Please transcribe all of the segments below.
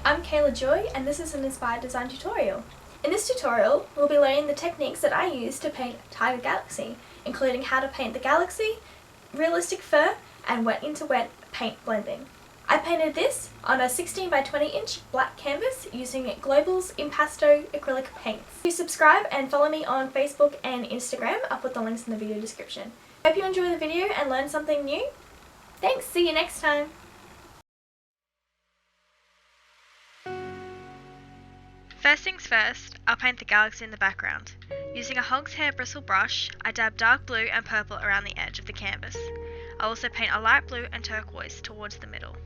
I'm Kayla Joy and this is an Inspired Design tutorial. In this tutorial, we'll be learning the techniques that I use to paint Tiger Galaxy, including how to paint the galaxy, realistic fur, and wet into wet paint blending. I painted this on a 16 by 20 inch black canvas using Global's Impasto acrylic paints. Please subscribe and follow me on Facebook and Instagram. I'll put the links in the video description. Hope you enjoy the video and learn something new. Thanks, see you next time. First things first, I'll paint the galaxy in the background. Using a hog's hair bristle brush, I dab dark blue and purple around the edge of the canvas. I'll also paint a light blue and turquoise towards the middle.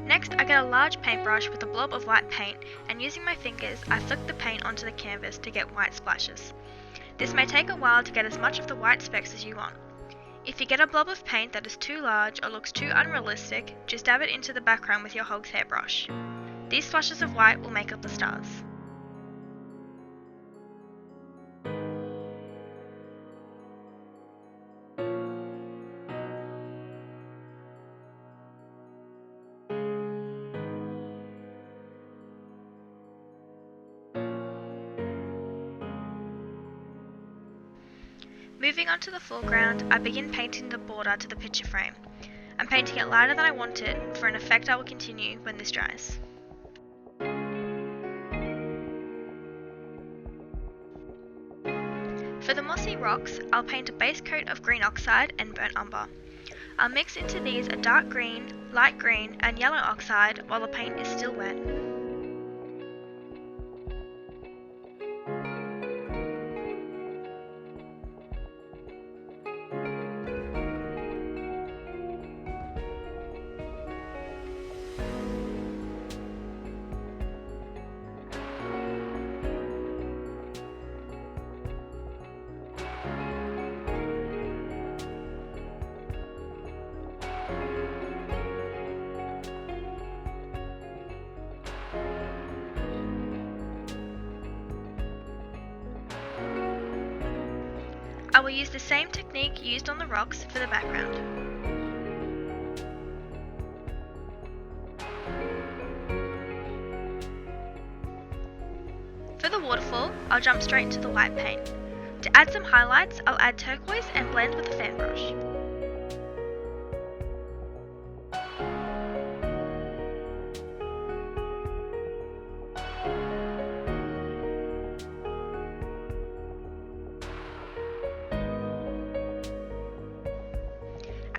Next, I get a large paintbrush with a blob of white paint, and using my fingers, I flick the paint onto the canvas to get white splashes. This may take a while to get as much of the white specks as you want. If you get a blob of paint that is too large or looks too unrealistic, just dab it into the background with your hog's hair brush. These splashes of white will make up the stars. Moving on to the foreground, I begin painting the border to the picture frame. I'm painting it lighter than I want it for an effect I will continue when this dries. For the mossy rocks, I'll paint a base coat of green oxide and burnt umber. I'll mix into these a dark green, light green and yellow oxide while the paint is still wet. I will use the same technique used on the rocks for the background. For the waterfall, I'll jump straight into the white paint. To add some highlights, I'll add turquoise and blend with a fan brush.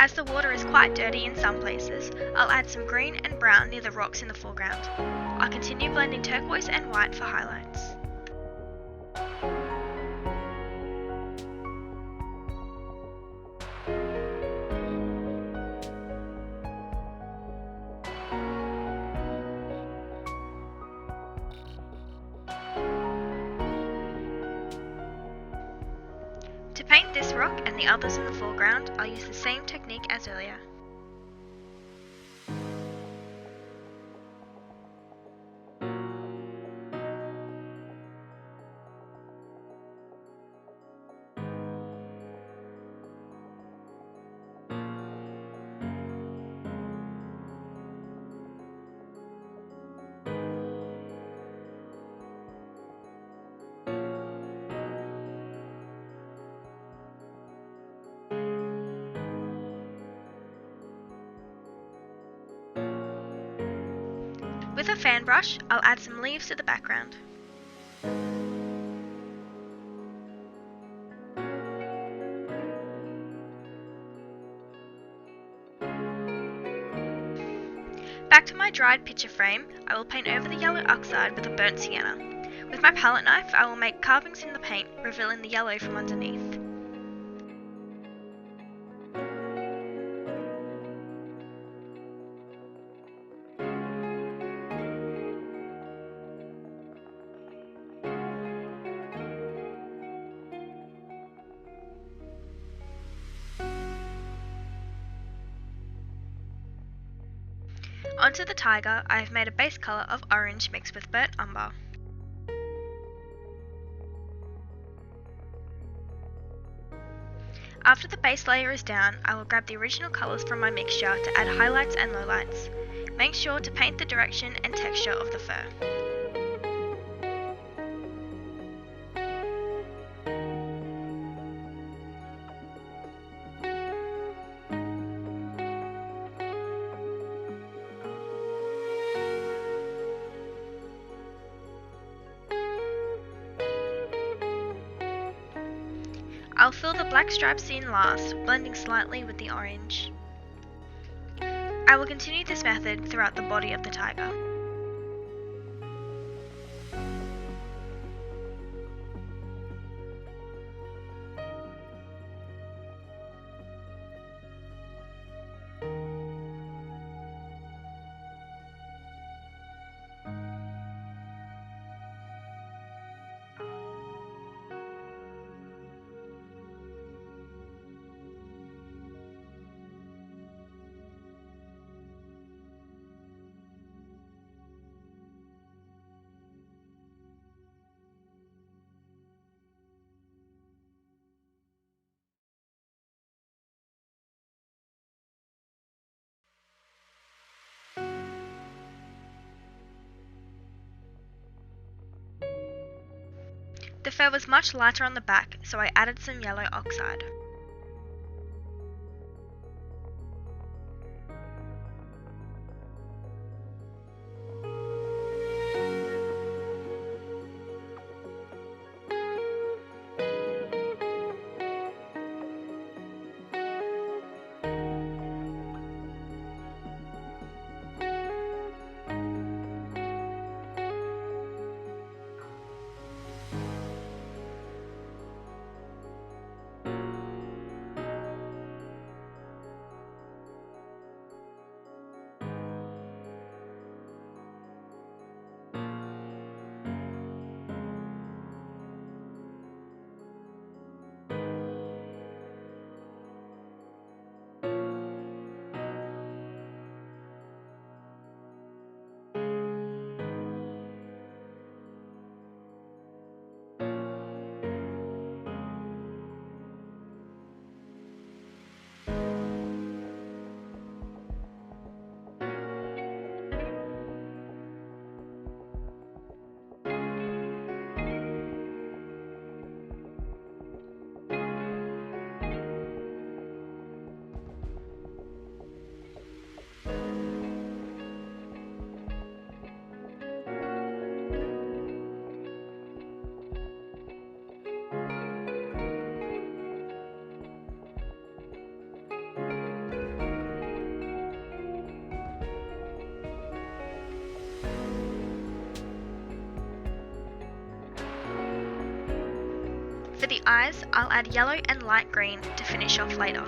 As the water is quite dirty in some places, I'll add some green and brown near the rocks in the foreground. I'll continue blending turquoise and white for highlights. To paint this rock and the others in the foreground, I'll use the same technique as earlier. With a fan brush, I'll add some leaves to the background. Back to my dried picture frame, I will paint over the yellow oxide with a burnt sienna. With my palette knife, I will make carvings in the paint, revealing the yellow from underneath. Onto the tiger, I have made a base colour of orange mixed with burnt umber. After the base layer is down, I will grab the original colours from my mixture to add highlights and lowlights. Make sure to paint the direction and texture of the fur. I'll fill the black stripes in last, blending slightly with the orange. I will continue this method throughout the body of the tiger. The fur was much lighter on the back, so I added some yellow oxide. For the eyes, I'll add yellow and light green to finish off later.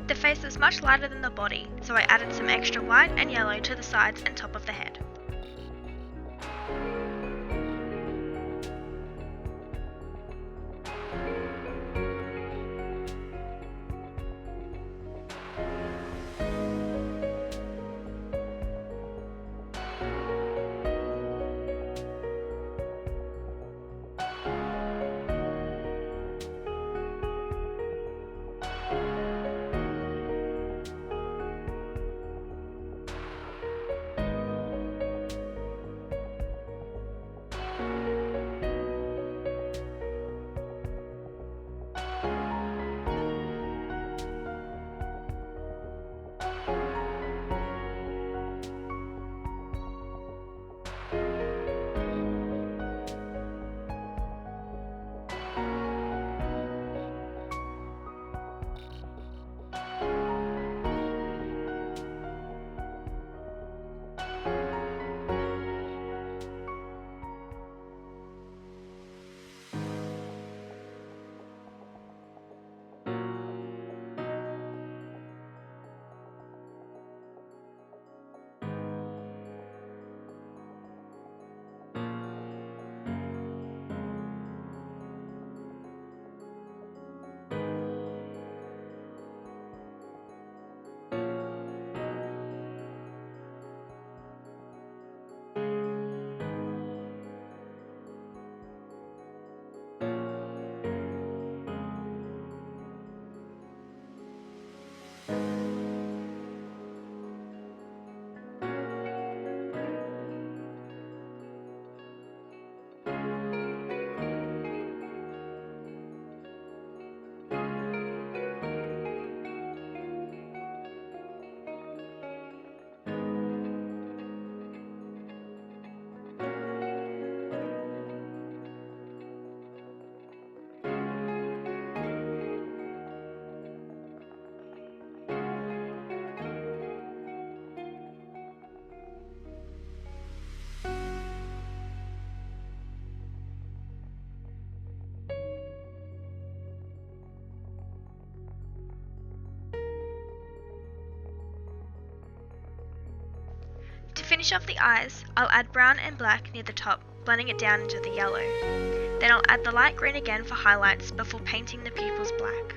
The face is much lighter than the body, so I added some extra white and yellow to the sides and top of the head. finish off the eyes, I'll add brown and black near the top, blending it down into the yellow. Then I'll add the light green again for highlights before painting the pupils black.